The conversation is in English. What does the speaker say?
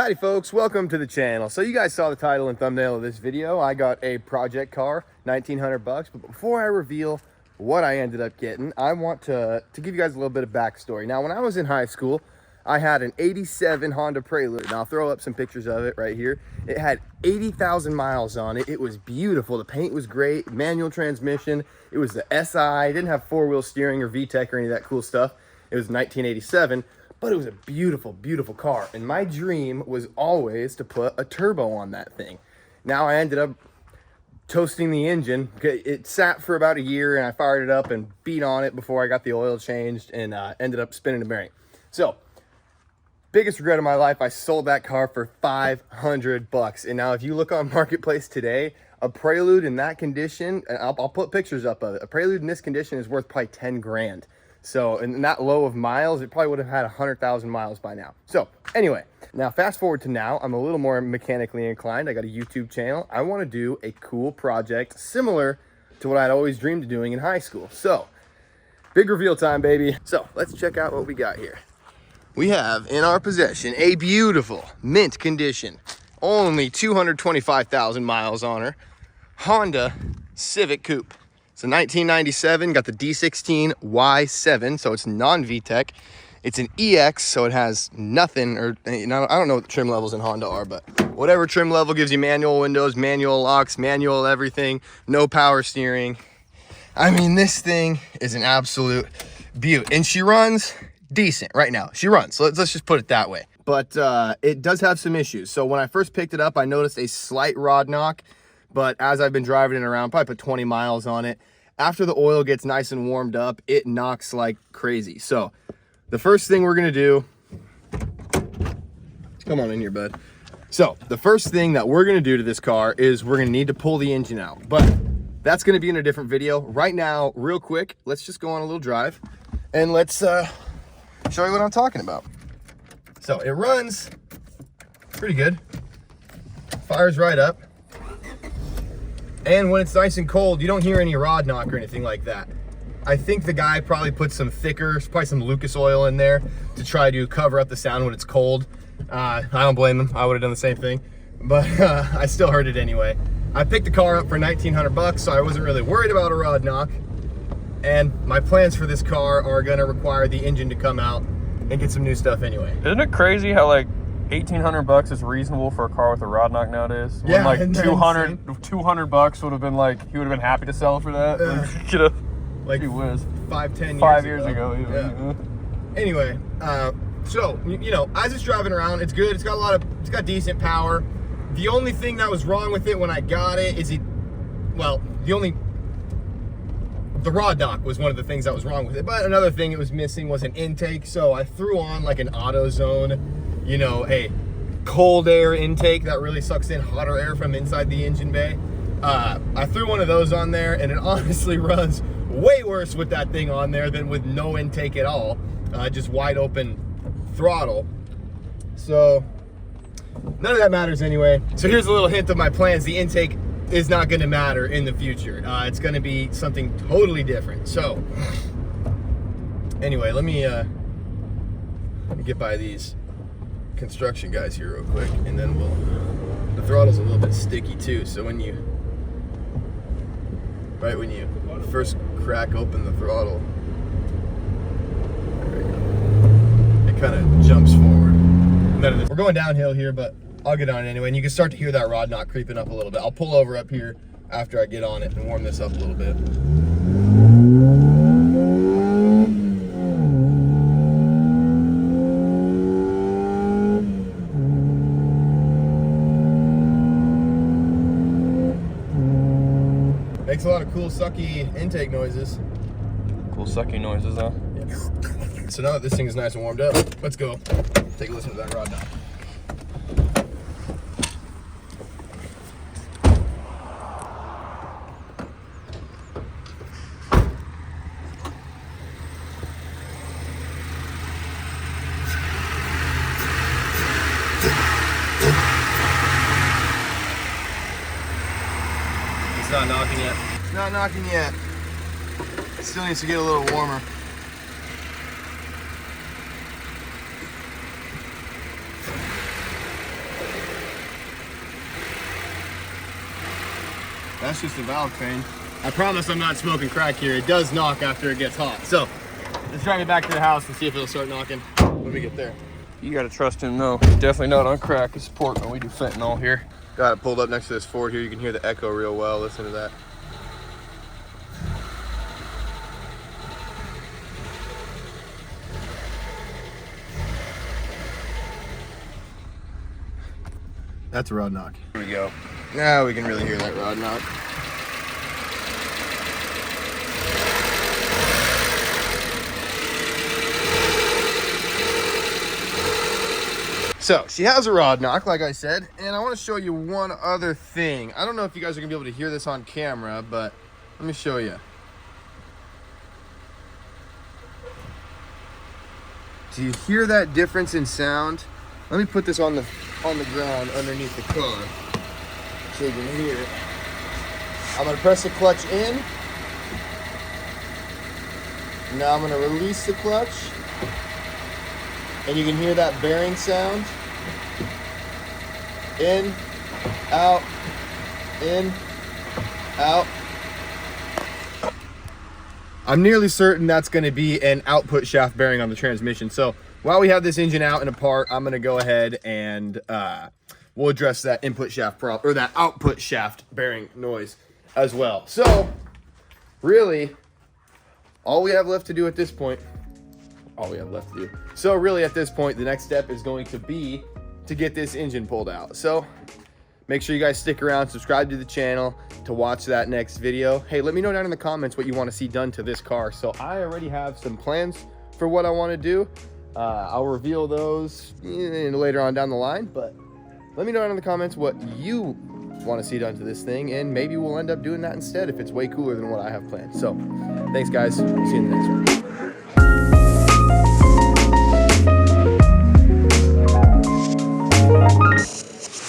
Howdy folks, welcome to the channel. So you guys saw the title and thumbnail of this video. I got a project car, 1900 bucks. But before I reveal what I ended up getting, I want to give you guys a little bit of backstory. Now, when I was in high school, I had an 87 Honda Prelude, and I'll throw up some pictures of it right here. It had 80,000 miles on it. It was beautiful. The paint was great, manual transmission. It was the SI. It didn't have four-wheel steering or VTEC or any of that cool stuff. It was 1987. But it was a beautiful, beautiful car. And my dream was always to put a turbo on that thing. Now I ended up toasting the engine. It sat for about a year and I fired it up and beat on it before I got the oil changed and ended up spinning the bearing. So, biggest regret of my life, I sold that car for 500 bucks. And now if you look on Marketplace today, a Prelude in that condition, and I'll put pictures up of it. A Prelude in this condition is worth probably 10 grand. So, in that low of miles, it probably would have had 100,000 miles by now. So, anyway, now fast forward to now, I'm a little more mechanically inclined. I got a YouTube channel. I want to do a cool project similar to what I'd always dreamed of doing in high school. So, big reveal time, baby. So, let's check out what we got here. We have in our possession a beautiful mint condition, only 225,000 miles on her, Honda Civic Coupe. It's a 1997, got the D16 Y7, so it's non-VTEC. It's an EX, so it has nothing, or I don't know what the trim levels in Honda are, but whatever trim level gives you manual windows, manual locks, manual everything, no power steering. I mean, this thing is an absolute beaut, and she runs decent right now. She runs, so let's just put it that way. But it does have some issues. So when I first picked it up, I noticed a slight rod knock. But as I've been driving it around, probably put 20 miles on it, after the oil gets nice and warmed up, it knocks like crazy. So the first thing we're gonna do, come on in here, bud. So the first thing that we're gonna do to this car is we're gonna need to pull the engine out, but that's gonna be in a different video. Right now, real quick, let's just go on a little drive and let's show you what I'm talking about. So it runs pretty good, fires right up. And when it's nice and cold, you don't hear any rod knock or anything like that. I think the guy probably put some thicker, probably some Lucas oil in there to try to cover up the sound when it's cold. I don't blame him. I would have done the same thing, but I still heard it anyway. I picked the car up for 1900 bucks, so I wasn't really worried about a rod knock. And my plans for this car are gonna require the engine to come out and get some new stuff anyway. Isn't it crazy how like 1,800 bucks is reasonable for a car with a rod knock nowadays? Yeah, when like 200 bucks would have been like, he would have been happy to sell for that. Like he was 5 years ago. Yeah. Anyway, so you know, as it's driving around, it's good. It's got decent power. The only thing that was wrong with it when I got it is the rod knock was one of the things that was wrong with it. But another thing it was missing was an intake. So I threw on like an AutoZone, you know, a cold air intake that really sucks in hotter air from inside the engine bay. I threw one of those on there, and it honestly runs way worse with that thing on there than with no intake at all. Just wide open throttle. So none of that matters anyway. So here's a little hint of my plans. The intake is not going to matter in the future. It's going to be something totally different. So anyway, let me get by these construction guys here real quick, and then the throttle's a little bit sticky too, so when you first crack open the throttle, there we go, it kind of jumps forward. We're going downhill here, but I'll get on it anyway, and you can start to hear that rod knot creeping up a little bit. I'll pull over up here after I get on it and warm this up a little bit. Makes a lot of cool sucky intake noises. Cool sucky noises, huh? Yeah. So now that this thing is nice and warmed up, let's go take a listen to that rod knock. It's not knocking yet. It's not knocking yet. It still needs to get a little warmer. That's just a valve train. I promise I'm not smoking crack here. It does knock after it gets hot. So let's drive it back to the house and see if it'll start knocking when we get there. You gotta trust him, no. Definitely not on crack. It's Portland. We do fentanyl here. Got it pulled up next to this Ford here. You can hear the echo real well. Listen to that. That's a rod knock. Here we go. Now we can really hear that rod knock. So she has a rod knock, like I said, and I want to show you one other thing. I don't know if you guys are gonna be able to hear this on camera, but let me show you. Do you hear that difference in sound? Let me put this on the ground underneath the car so you can hear it. I'm gonna press the clutch in. Now I'm gonna release the clutch. And you can hear that bearing sound. In, out, in, out. I'm nearly certain that's gonna be an output shaft bearing on the transmission. So while we have this engine out and apart, I'm gonna go ahead and we'll address that input shaft problem, or that output shaft bearing noise as well. So really, all we have left to do at this point, So really at this point, the next step is going to be to get this engine pulled out. So make sure you guys stick around, subscribe to the channel to watch that next video. Hey, let me know down in the comments what you want to see done to this car. So I already have some plans for what I want to do. I'll reveal those later on down the line, but let me know down in the comments what you want to see done to this thing, and maybe we'll end up doing that instead if it's way cooler than what I have planned. So thanks guys, see you in the next one.